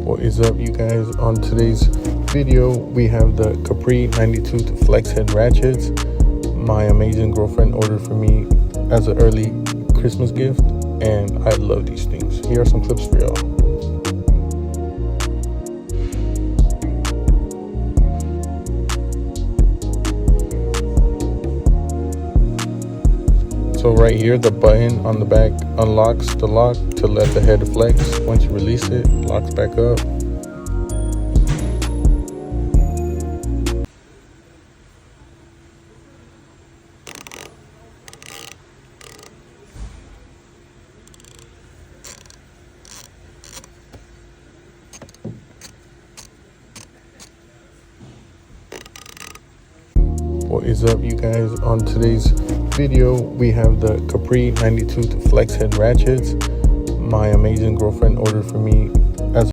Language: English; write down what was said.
What is up, you guys? On today's video we have the Capri 92 flex head ratchets. My amazing girlfriend ordered for me as an early Christmas gift, and I love these things. Here are some clips for y'all. So right here, the button on the back unlocks the lock to let the head flex. Once you release it, it locks back up. What is up, you guys? On today's video we have the Capri 92 flex head ratchets. My amazing girlfriend ordered for me